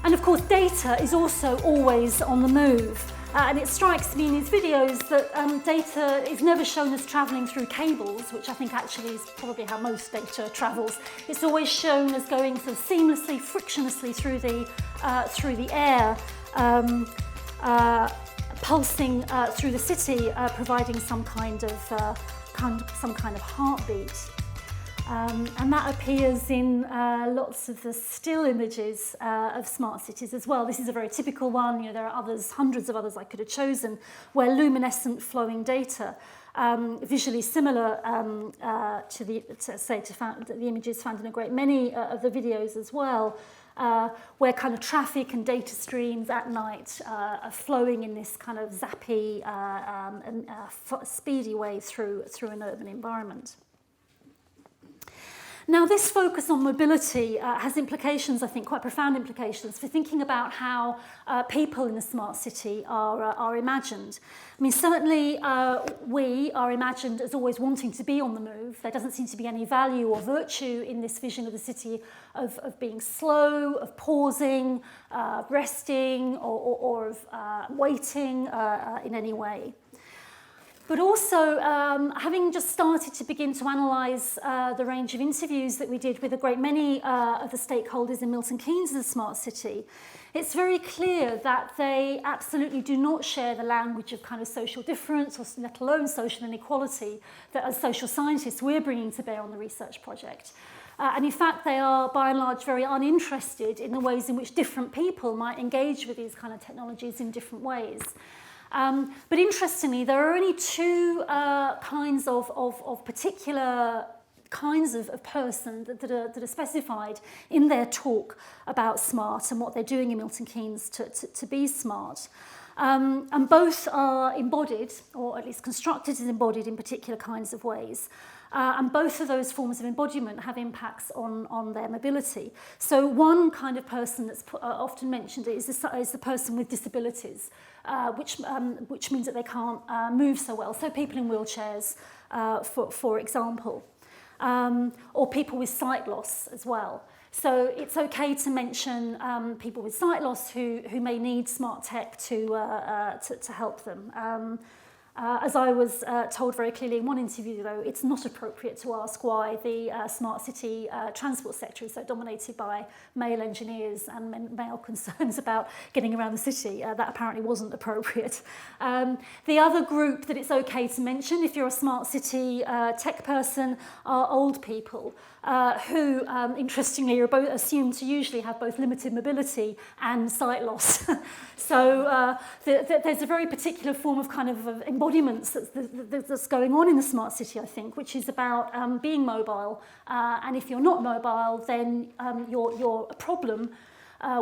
And of course, data is also always on the move. And it strikes me in these videos that data is never shown as travelling through cables, which I think actually is probably how most data travels. It's always shown as going sort of seamlessly, frictionlessly through the air, pulsing through the city, providing some kind of heartbeat. And that appears in lots of the still images of smart cities as well. This is a very typical one. You know, there are others, hundreds of others I could have chosen, where luminescent flowing data, visually similar to the images found in a great many of the videos as well, where kind of traffic and data streams at night are flowing in this kind of zappy, speedy way through an urban environment. Now, this focus on mobility has implications, I think, quite profound implications for thinking about how people in the smart city are imagined. I mean, certainly we are imagined as always wanting to be on the move. There doesn't seem to be any value or virtue in this vision of the city of being slow, of pausing, resting, or of waiting in any way. But also, having just started to begin to analyse the range of interviews that we did with a great many of the stakeholders in Milton Keynes as a smart city, it's very clear that they absolutely do not share the language of kind of social difference, or let alone social inequality, that as social scientists we're bringing to bear on the research project. And in fact, they are, by and large, very uninterested in the ways in which different people might engage with these kind of technologies in different ways. But interestingly, there are only two kinds of particular kinds of person that are specified in their talk about smart and what they're doing in Milton Keynes to be smart. And both are embodied, or at least constructed and embodied in particular kinds of ways. And both of those forms of embodiment have impacts on their mobility. So one kind of person that's often mentioned is the person with disabilities, which means that they can't move so well. So people in wheelchairs, for example, or people with sight loss as well. So it's okay to mention people with sight loss who may need smart tech to help them. As I was told very clearly in one interview, though, it's not appropriate to ask why the smart city transport sector is so dominated by male engineers and male concerns about getting around the city. That apparently wasn't appropriate. The other group that it's okay to mention, if you're a smart city tech person, are old people who, interestingly, are both assumed to usually have both limited mobility and sight loss. So there's a very particular form of kind of embodiments that's going on in the smart city, I think, which is about being mobile. And if you're not mobile, then you're a problem,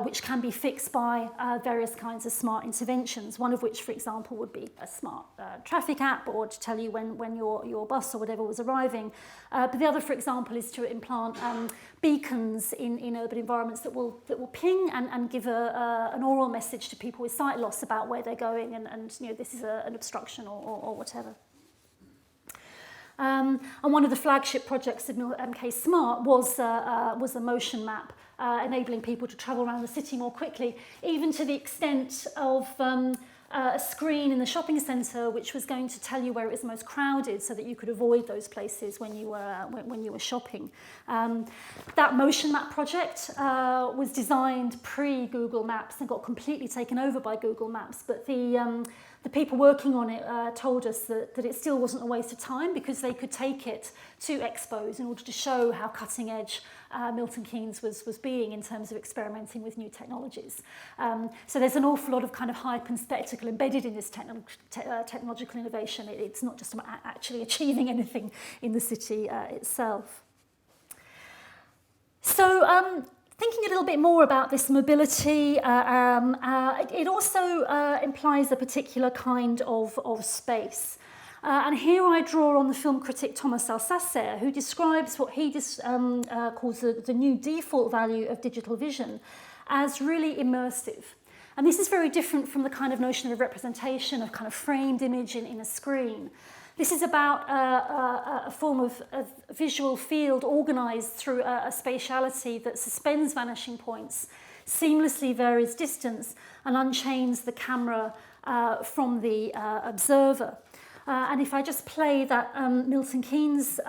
which can be fixed by various kinds of smart interventions, one of which, for example, would be a smart traffic app or to tell you when your bus or whatever was arriving. But the other, for example, is to implant beacons in urban environments that will ping and give an oral message to people with sight loss about where they're going and this is an obstruction or whatever. And one of the flagship projects of MK Smart was a motion map enabling people to travel around the city more quickly, even to the extent of a screen in the shopping centre which was going to tell you where it was most crowded so that you could avoid those places when you were shopping. That motion map project was designed pre-Google Maps and got completely taken over by Google Maps, but the people working on it told us that it still wasn't a waste of time because they could take it to expos in order to show how cutting edge Milton Keynes was being in terms of experimenting with new technologies. So there's an awful lot of kind of hype and spectacle embedded in this technological innovation. It's not just about actually achieving anything in the city itself. So thinking a little bit more about this mobility, it also implies a particular kind of space. And here I draw on the film critic Thomas Alsacer, who describes what he calls the new default value of digital vision as really immersive. And this is very different from the kind of notion of representation of kind of framed image in a screen. This is about a form of visual field organised through a spatiality that suspends vanishing points, seamlessly varies distance, and unchains the camera from the observer. And if I just play that Milton Keynes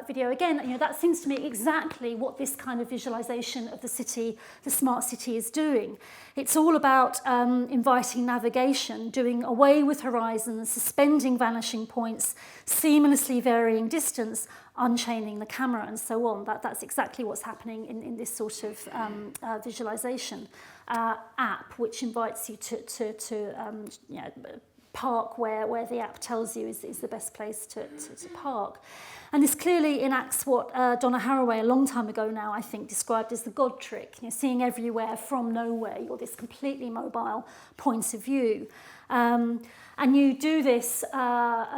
video again, that seems to me exactly what this kind of visualization of the city, the smart city, is doing. It's all about inviting navigation, doing away with horizons, suspending vanishing points, seamlessly varying distance, unchaining the camera, and so on. That's exactly what's happening in this sort of visualization app, which invites you to park where the app tells you is the best place to park. And this clearly enacts what Donna Haraway, a long time ago now, I think, described as the God trick, seeing everywhere from nowhere. You're this completely mobile point of view. And you do this,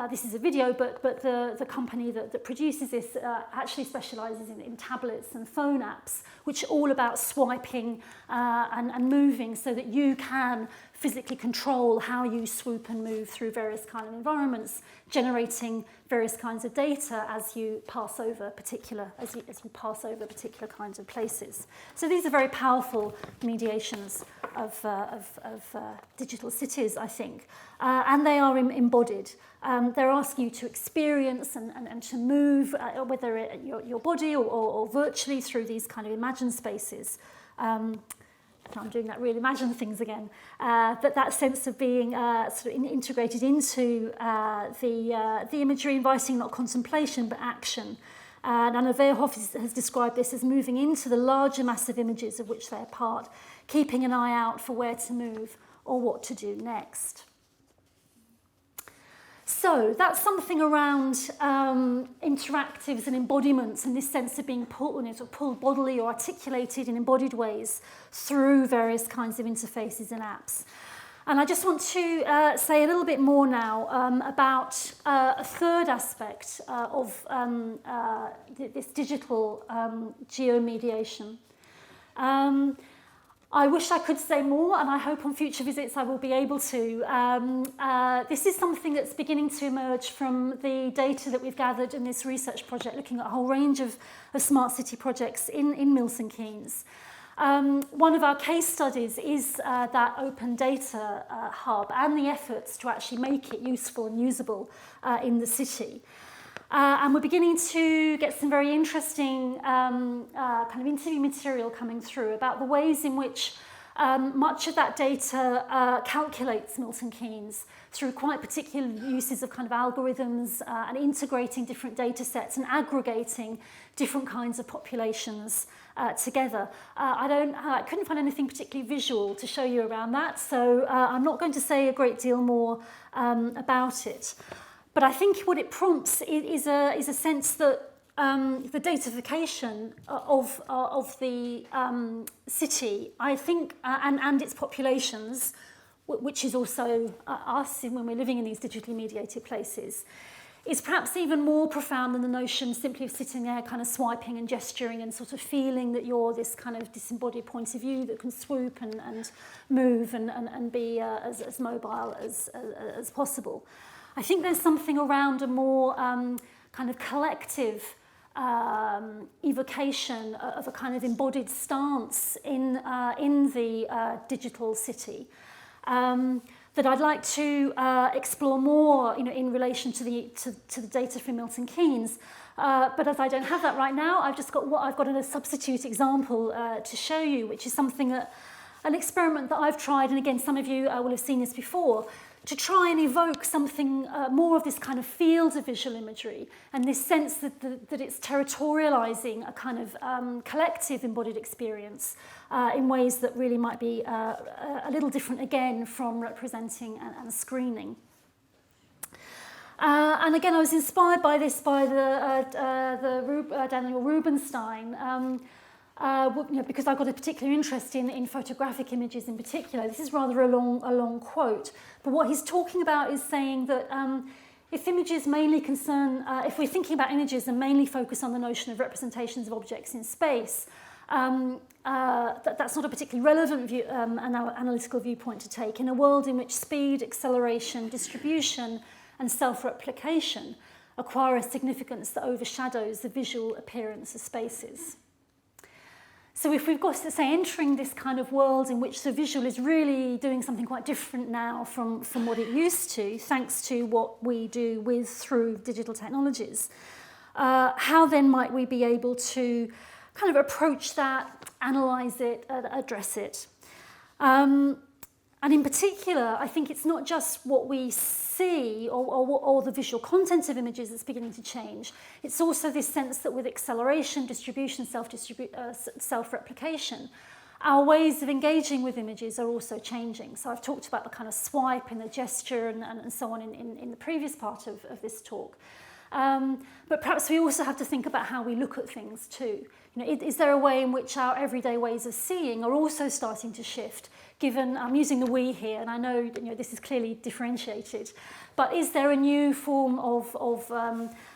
this is a video, but the company that produces this actually specialises in tablets and phone apps, which are all about swiping and moving so that you can physically control how you swoop and move through various kind of environments, generating various kinds of data as you pass over particular kinds of places. So these are very powerful mediations of digital cities, I think, and they are embodied. They're asking you to experience and to move, whether your body or virtually through these kind of imagined spaces. I'm doing that real imagine things again, but that sense of being sort of integrated into the imagery, inviting not contemplation but action, And Anna Verhoef has described this as moving into the larger massive images of which they're part, keeping an eye out for where to move or what to do next. So that's something around interactives and embodiments and this sense of being pulled bodily or articulated in embodied ways through various kinds of interfaces and apps. And I just want to say a little bit more now about a third aspect of this digital geomediation. I wish I could say more, and I hope on future visits I will be able to. This is something that's beginning to emerge from the data that we've gathered in this research project, looking at a whole range of smart city projects in Milton Keynes. One of our case studies is that open data hub and the efforts to actually make it useful and usable in the city. And we're beginning to get some very interesting kind of interview material coming through about the ways in which much of that data calculates Milton Keynes through quite particular uses of kind of algorithms and integrating different data sets and aggregating different kinds of populations together. I couldn't find anything particularly visual to show you around that, so I'm not going to say a great deal more about it. But I think what it prompts is a sense that the datafication of the city, I think, and its populations, which is also us when we're living in these digitally mediated places, is perhaps even more profound than the notion simply of sitting there kind of swiping and gesturing and sort of feeling that you're this kind of disembodied point of view that can swoop and move and be as mobile as possible. I think there's something around a more kind of collective evocation of a kind of embodied stance in the digital city that I'd like to explore more, in relation to the data from Milton Keynes. But as I don't have that right now, I've got a substitute example to show you, which is an experiment that I've tried, and again, some of you will have seen this before, to try and evoke something more of this kind of field of visual imagery and this sense that it's territorializing a kind of collective embodied experience in ways that really might be a little different again from representing and screening. And again, I was inspired by this by Daniel Rubinstein, because I've got a particular interest in photographic images in particular. This is rather a long quote, but what he's talking about is saying that if images mainly concern, if we're thinking about images and mainly focus on the notion of representations of objects in space, that's not a particularly relevant analytical viewpoint to take in a world in which speed, acceleration, distribution, and self-replication acquire a significance that overshadows the visual appearance of spaces. So if we've got to say entering this kind of world in which the visual is really doing something quite different now from what it used to, thanks to what we do through digital technologies, how then might we be able to kind of approach that, analyze it, address it? And in particular, I think it's not just what we see or the visual content of images that's beginning to change. It's also this sense that with acceleration, distribution, self-replication, our ways of engaging with images are also changing. So I've talked about the kind of swipe and the gesture and so on in the previous part of this talk. But perhaps we also have to think about how we look at things too. Is there a way in which our everyday ways of seeing are also starting to shift? Given, I'm using the we here, and I know this is clearly differentiated, but is there a new form of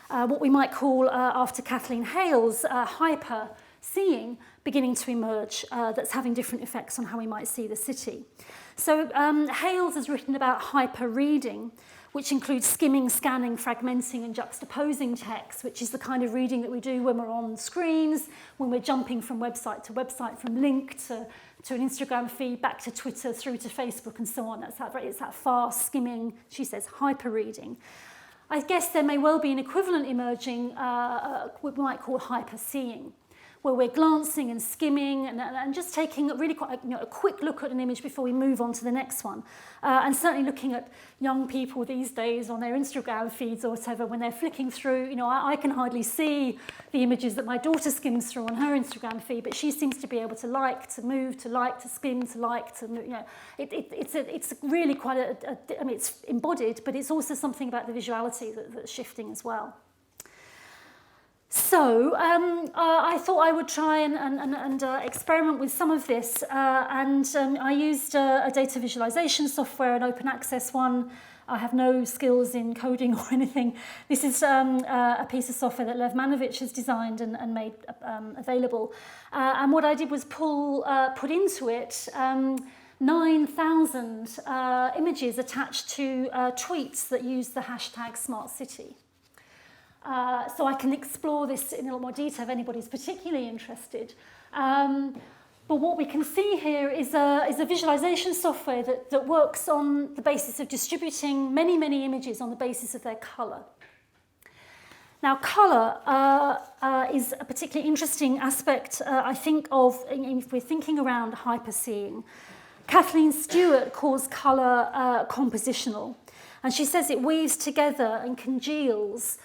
what we might call, after Kathleen Hale's, hyper seeing beginning to emerge that's having different effects on how we might see the city? So Hales has written about hyper reading, which includes skimming, scanning, fragmenting, and juxtaposing text, which is the kind of reading that we do when we're on screens, when we're jumping from website to website, from link to an Instagram feed, back to Twitter, through to Facebook, and so on. It's that fast skimming, she says, hyper reading. I guess there may well be an equivalent emerging, what we might call hyper seeing, where we're glancing and skimming and just taking really quite a quick look at an image before we move on to the next one. And certainly looking at young people these days on their Instagram feeds or whatever, when they're flicking through, I can hardly see the images that my daughter skims through on her Instagram feed, but she seems to be able to like, to move, to like, to skim, to like, to move, it's really quite it's embodied, but it's also something about the visuality that's shifting as well. So I thought I would try and experiment with some of this, and I used a data visualization software, an open access one. I have no skills in coding or anything. This is a piece of software that Lev Manovich has designed and made available. And what I did was put into it 9,000 images attached to tweets that use the hashtag #SmartCity. So I can explore this in a lot more detail if anybody's particularly interested. But what we can see here is a visualization software that works on the basis of distributing many, many images on the basis of their color. Now, color is a particularly interesting aspect, I think, of if we're thinking around hyperseeing. Kathleen Stewart calls color compositional, and she says it weaves together and congeals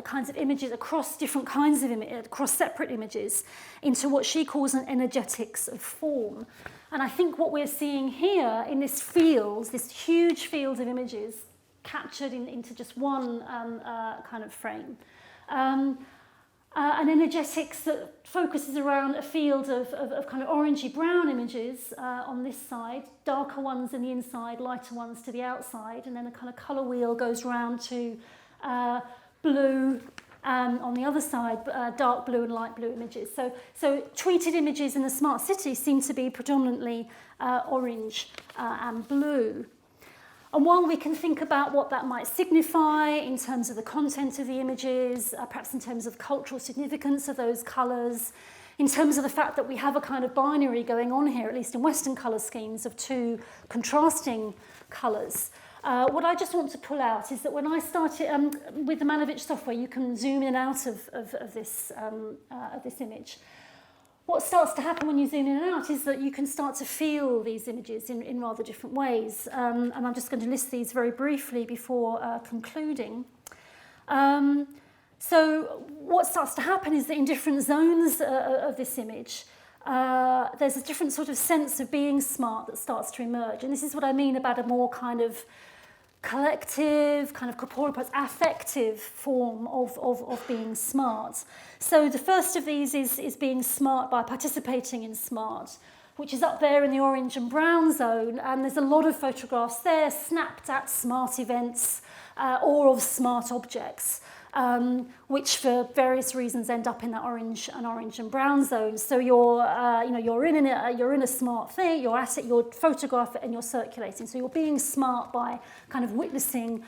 kinds of images across different kinds of across separate images into what she calls an energetics of form. And I think what we're seeing here in this field, this huge field of images captured into just one kind of frame, an energetics that focuses around a field of kind of orangey brown images on this side, darker ones in the inside, lighter ones to the outside, and then a kind of colour wheel goes round to blue on the other side, dark blue and light blue images. So tweeted images in the smart city seem to be predominantly orange and blue. And while we can think about what that might signify in terms of the content of the images, perhaps in terms of cultural significance of those colours, in terms of the fact that we have a kind of binary going on here, at least in Western colour schemes, of two contrasting colours, what I just want to pull out is that when I started with the Manovich software, you can zoom in and out of this image. What starts to happen when you zoom in and out is that you can start to feel these images in rather different ways. And I'm just going to list these very briefly before concluding. So what starts to happen is that in different zones of this image, there's a different sort of sense of being smart that starts to emerge. And this is what I mean about a more kind of collective, kind of corporeal, affective form of being smart. So the first of these is being smart by participating in smart, which is up there in the orange and brown zone, and there's a lot of photographs there snapped at smart events or of smart objects, which for various reasons end up in that orange and brown zone. So you're in a smart thing, you're at it, you're photograph it, and you're circulating. So you're being smart by kind of witnessing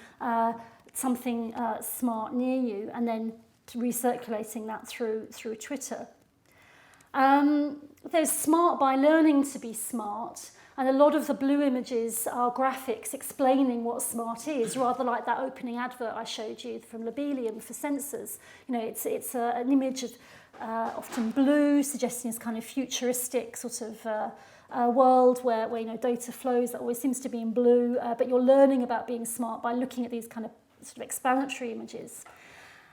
something smart near you, and then recirculating that through Twitter. There's smart by learning to be smart. And a lot of the blue images are graphics explaining what smart is, rather like that opening advert I showed you from Lobelium for sensors. It's an image of often blue, suggesting this kind of futuristic sort of world where data flows. That always seems to be in blue, but you're learning about being smart by looking at these kind of sort of explanatory images.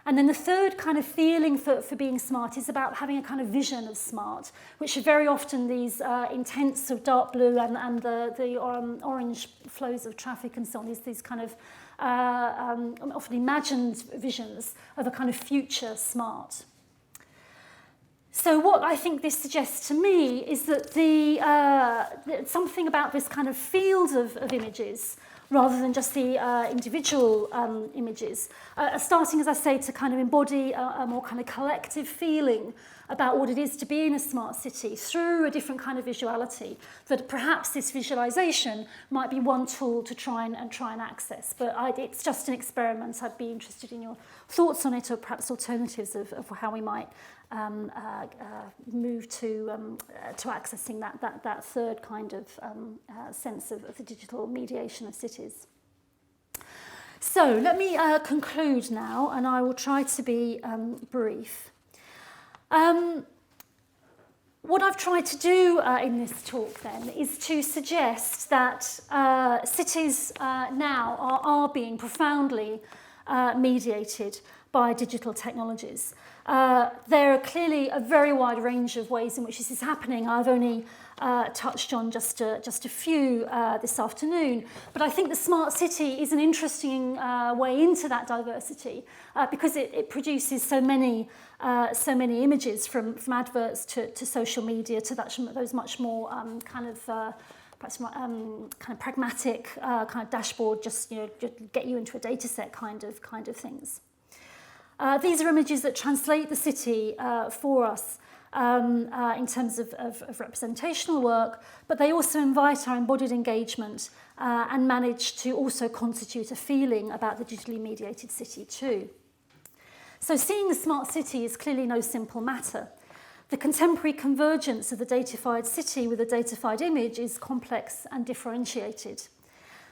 And then the third kind of feeling for being smart is about having a kind of vision of smart, which are very often these intense sort of dark blue and the orange flows of traffic and so on, these kind of often imagined visions of a kind of future smart. So what I think this suggests to me is that something about this kind of field of images, rather than just the individual images, starting, as I say, to kind of embody a more kind of collective feeling about what it is to be in a smart city through a different kind of visuality, that perhaps this visualization might be one tool to try and access. But it's just an experiment. I'd be interested in your thoughts on it, or perhaps alternatives of how we might move to accessing that third kind of sense of the digital mediation of cities. So let me conclude now, and I will try to be brief. What I've tried to do in this talk then is to suggest that cities now are being profoundly mediated by digital technologies. There are clearly a very wide range of ways in which this is happening. I've only touched on just a few this afternoon, but I think the smart city is an interesting way into that diversity because it produces so many images from adverts to social media to those much more perhaps kind of pragmatic kind of dashboard, just get you into a data set kind of things. These are images that translate the city for us in terms of representational work, but they also invite our embodied engagement and manage to also constitute a feeling about the digitally mediated city too. So seeing the smart city is clearly no simple matter. The contemporary convergence of the datafied city with a datafied image is complex and differentiated.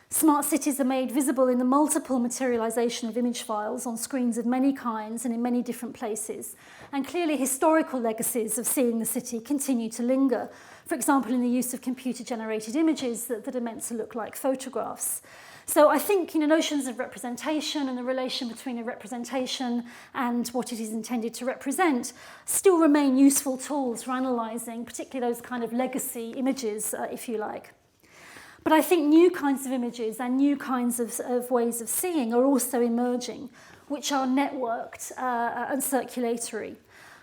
Smart cities are made visible in the multiple materialization of image files on screens of many kinds and in many different places. And clearly historical legacies of seeing the city continue to linger. For example, in the use of computer-generated images that are meant to look like photographs. So I think notions of representation and the relation between a representation and what it is intended to represent still remain useful tools for analysing, particularly those kind of legacy images, if you like. But I think new kinds of images and new kinds of ways of seeing are also emerging, which are networked and circulatory.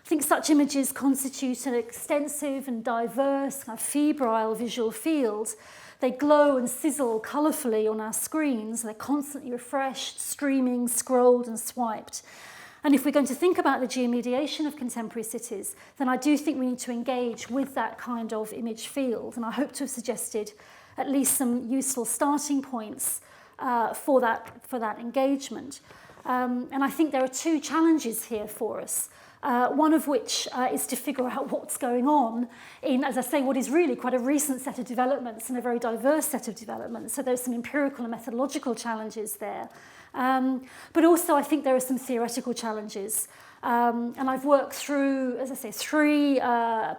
I think such images constitute an extensive and diverse, kind of febrile visual field. They glow and sizzle colourfully on our screens. They're constantly refreshed, streaming, scrolled and swiped. And if we're going to think about the geomediation of contemporary cities, then I do think we need to engage with that kind of image field. And I hope to have suggested at least some useful starting points for that engagement. And I think there are two challenges here for us. One of which is to figure out what's going on in, as I say, what is really quite a recent set of developments and a very diverse set of developments. So there's some empirical and methodological challenges there. But also I think there are some theoretical challenges. And I've worked through, as I say, three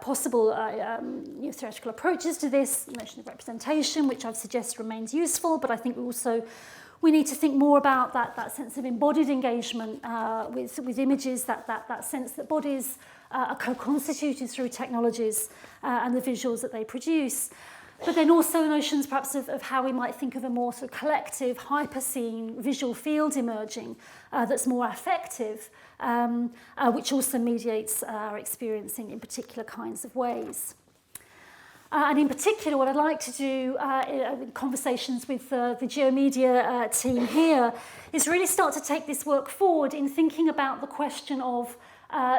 possible theoretical approaches to this. The notion of representation, which I've suggested remains useful, but I think we need to think more about that sense of embodied engagement with images, that sense that bodies are co-constituted through technologies and the visuals that they produce. But then also notions perhaps of how we might think of a more sort of collective, hyper-scene visual field emerging that's more affective, which also mediates our experiencing in particular kinds of ways. And in particular, what I'd like to do in conversations with the Geomedia team here is really start to take this work forward in thinking about the question of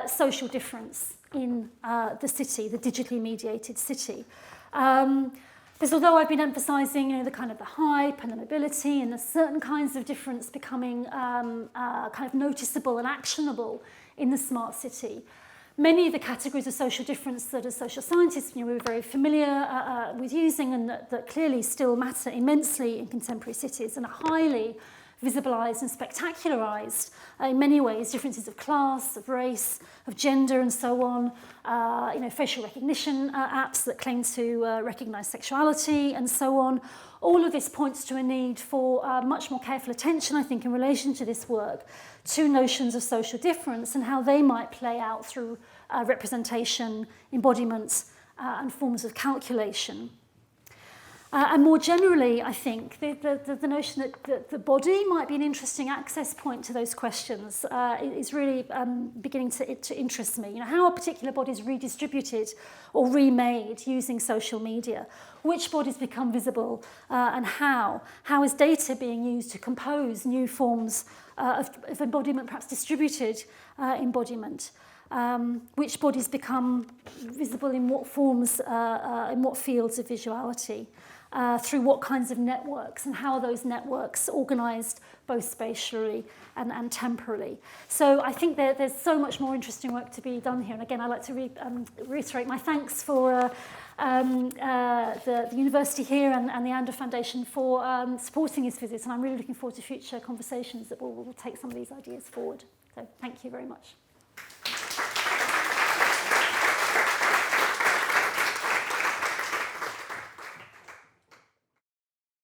social difference in the city, the digitally mediated city. Because although I've been emphasising the kind of the hype and the mobility and the certain kinds of difference becoming kind of noticeable and actionable in the smart city, many of the categories of social difference that as social scientists we're very familiar with using and that clearly still matter immensely in contemporary cities and are highly visibilised and spectacularised in many ways, differences of class, of race, of gender and so on, facial recognition apps that claim to recognise sexuality and so on. All of this points to a need for much more careful attention, I think, in relation to this work, to notions of social difference and how they might play out through representation, embodiment, and forms of calculation. And more generally, I think the notion that the body might be an interesting access point to those questions is really beginning to interest me. How are particular bodies redistributed or remade using social media? Which bodies become visible and how? How is data being used to compose new forms of embodiment, perhaps distributed embodiment? Which bodies become visible in what forms, in what fields of visuality? Through what kinds of networks and how are those networks organised both spatially and temporally. So I think there's so much more interesting work to be done here. And again, I'd like to reiterate my thanks for the university here and the Ander Foundation for supporting this visit. And I'm really looking forward to future conversations that will take some of these ideas forward. So thank you very much.